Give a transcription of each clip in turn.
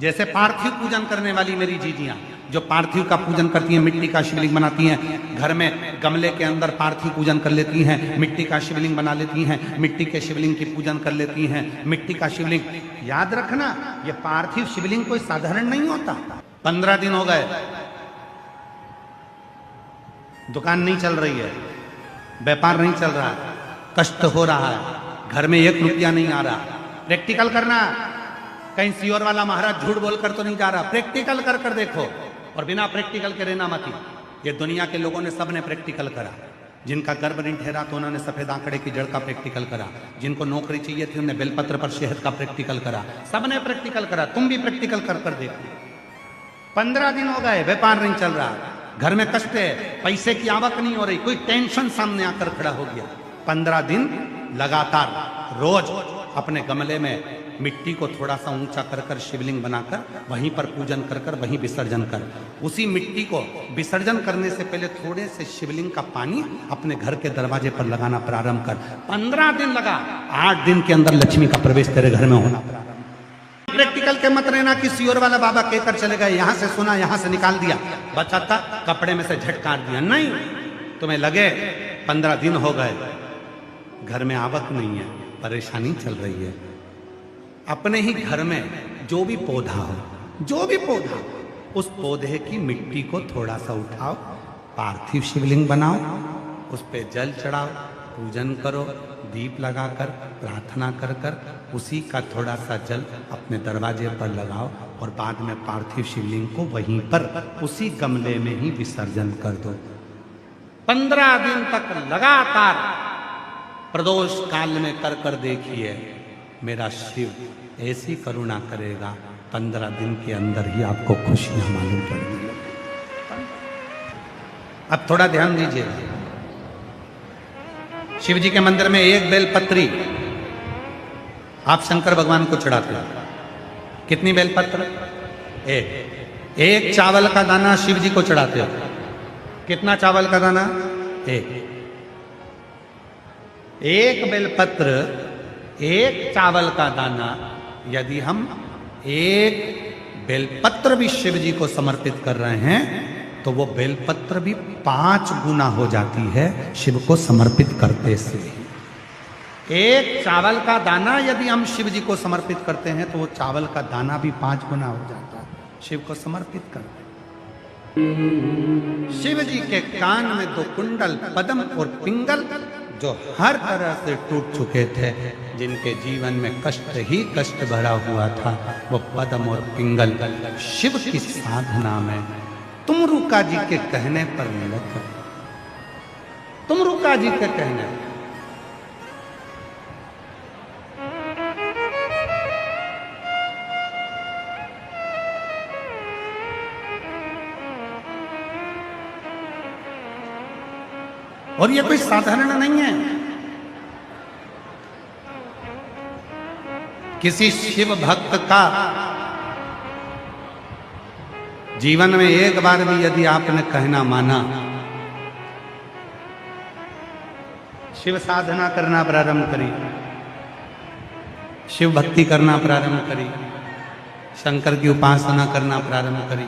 जैसे पार्थिव पूजन करने वाली मेरी जीजियां जो पार्थिव का पूजन करती हैं, मिट्टी का शिवलिंग बनाती हैं, घर में गमले के अंदर पार्थिव पूजन कर लेती हैं, मिट्टी का शिवलिंग बना लेती हैं, मिट्टी के शिवलिंग की पूजन कर लेती हैं। मिट्टी का शिवलिंग, याद रखना ये पार्थिव शिवलिंग कोई साधारण नहीं होता। 15 दिन हो गए, दुकान नहीं चल रही है, व्यापार नहीं चल रहा है, कष्ट हो रहा है, घर में 1 रुपया नहीं आ रहा। प्रैक्टिकल करना, कहीं सियोर वाला महाराज झूठ बोलकर तो नहीं जा रहा, प्रैक्टिकल कर कर देखो। और बिना प्रैक्टिकल के रहना मत। ये दुनिया के लोगों ने सबने प्रैक्टिकल करा। जिनका गर्भ नहीं ठहरा तो उन्होंने सफेद आंकड़े की जड़ का प्रैक्टिकल करा, जिनको नौकरी चाहिए थी उन्होंने बेलपत्र पर शहद का प्रैक्टिकल करा, सबने प्रैक्टिकल करा। तुम भी प्रैक्टिकल कर कर देखो। 15 दिन हो गए, व्यापार नहीं चल रहा, घर में कष्ट है, पैसे की आवक नहीं हो रही, कोई टेंशन सामने आकर खड़ा हो गया। 15 दिन लगातार रोज अपने गमले में मिट्टी को थोड़ा सा ऊंचा कर कर शिवलिंग बनाकर वहीं पर पूजन कर कर वहीं विसर्जन कर। उसी मिट्टी को विसर्जन करने से पहले थोड़े से शिवलिंग का पानी अपने घर के दरवाजे पर लगाना प्रारंभ कर। 15 दिन लगा, 8 दिन के अंदर लक्ष्मी का प्रवेश तेरे घर में होना प्रारंभ। प्रैक्टिकल के मत रहना कि सियोर वाला बाबा कहकर चले गए, यहां से सुना यहां से निकाल दिया, बचा था कपड़े में से झटकार दिया। नहीं, तुम्हें लगे 15 दिन हो गए, घर में आवक नहीं है, परेशानी चल रही है। अपने ही घर में जो भी पौधा हो, जो भी पौधा, उस पौधे की मिट्टी को थोड़ा सा उठाओ, पार्थिव शिवलिंग बनाओ, उस पे जल चढ़ाओ, पूजन करो, दीप लगाकर प्रार्थना कर कर उसी का थोड़ा सा जल अपने दरवाजे पर लगाओ और बाद में पार्थिव शिवलिंग को वहीं पर उसी गमले में ही विसर्जन कर दो। 15 दिन तक लगातार प्रदोष काल में कर कर देखिए, मेरा शिव ऐसी करुणा करेगा, 15 दिन के अंदर ही आपको खुशियां मालूम पड़ेंगी। अब थोड़ा ध्यान दीजिए, शिव जी के मंदिर में एक बेलपत्री आप शंकर भगवान को चढ़ाते हो। कितनी बेलपत्र? एक चावल का दाना शिव जी को चढ़ाते हो। कितना चावल का दाना? एक बेलपत्र, एक चावल का दाना। यदि हम एक बेलपत्र भी शिव जी को समर्पित कर रहे हैं तो वो बेलपत्र भी 5 गुना हो जाती है शिव को समर्पित करते से। एक चावल का दाना यदि हम शिव जी को समर्पित करते हैं तो वो चावल का दाना भी 5 गुना हो जाता है शिव को समर्पित करते। शिव जी के कान में 2 कुंडल पद्म और पिंगल जो हर तरह से टूट चुके थे, जिनके जीवन में कष्ट ही कष्ट भरा हुआ था, वो पद्म और पिंगल शिव की साधना में तुमरुका जी के कहने पर मिला था। तुमरुका जी के कहने और ये कोई साधारण नहीं है। किसी शिव भक्त का जीवन में एक बार भी यदि आपने कहना माना, शिव साधना करना प्रारंभ करी, शिव भक्ति करना प्रारंभ करी, शंकर की उपासना करना प्रारंभ करी,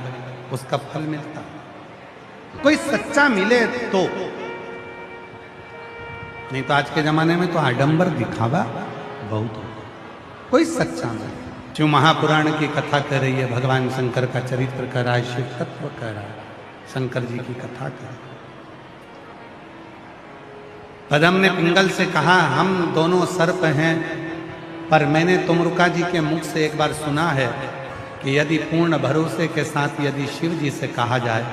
उसका फल मिलता। कोई सच्चा मिले तो, नहीं तो आज के जमाने में तो आडंबर दिखावा बहुत हो। कोई सच्चा मिले। शिव महापुराण की कथा कर रही है, भगवान शंकर का चरित्र कर रहा है, शिव तत्व कर रहा है, शंकर जी की कथा कर। पद्म ने पिंगल से कहा, हम दोनों सर्प हैं, पर मैंने तुमरुका जी के मुख से एक बार सुना है कि यदि पूर्ण भरोसे के साथ यदि शिव जी से कहा जाए,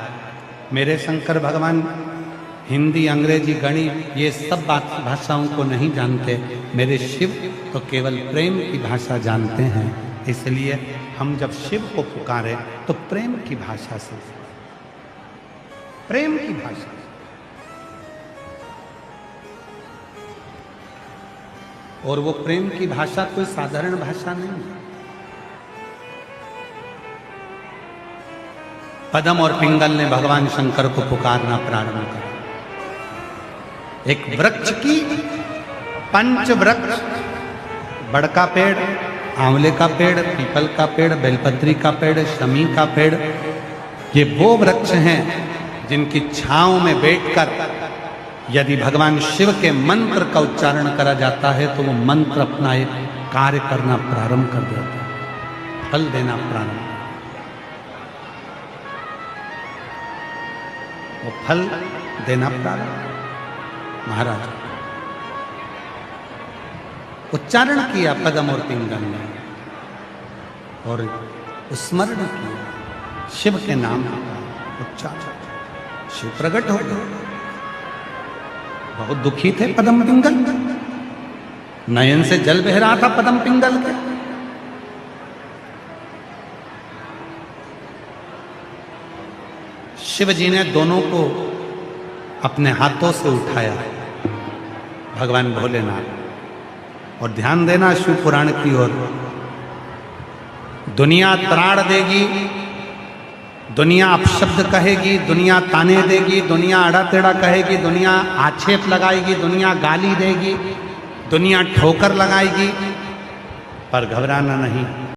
मेरे शंकर भगवान हिंदी, अंग्रेजी, गणित ये सब भाषाओं को नहीं जानते, मेरे शिव तो केवल प्रेम की भाषा जानते हैं, इसलिए हम जब शिव को पुकारे तो प्रेम की भाषा से, प्रेम की भाषा। और वो प्रेम की भाषा कोई साधारण भाषा नहीं है। पद्म और पिंगल ने भगवान शंकर को पुकारना प्रारंभ किया। एक वृक्ष की, पंच वृक्ष, बड़का पेड़ आंवले का पेड़, पीपल का पेड़, बेलपत्री का पेड़, शमी का पेड़, ये वो वृक्ष हैं जिनकी छांव में बैठकर यदि भगवान शिव के मंत्र का उच्चारण करा जाता है तो वो मंत्र अपना एक कार्य करना प्रारंभ कर देता है, फल देना प्रारंभ, वो फल देना प्रारंभ। महाराज उच्चारण किया पदम और पिंगल ने और स्मरण किया शिव के नाम का उच्चारण, शिव प्रकट हो गए। बहुत दुखी थे पदम पिंगल, नयन से जल बह रहा था पदम पिंगल के। शिव जी ने दोनों को अपने हाथों से उठाया, भगवान भोलेनाथ। और ध्यान देना शिव पुराण की ओर, दुनिया त्राण देगी, दुनिया अपशब्द कहेगी, दुनिया ताने देगी, दुनिया अड़ा टेढ़ा कहेगी, दुनिया आक्षेप लगाएगी, दुनिया गाली देगी, दुनिया ठोकर लगाएगी, पर घबराना नहीं।